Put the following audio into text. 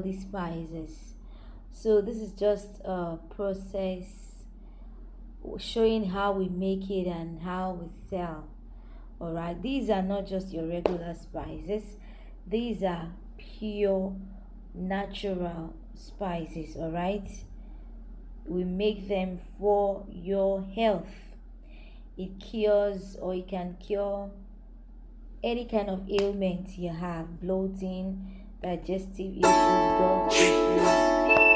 healthy spices. So this is just a process showing how we make it and how we sell. All right, these are not just your regular spices, these are pure natural spices. All right, we make them for your health. It cures, or it can cure any kind of ailment you have: bloating, digestive issues, gut issues,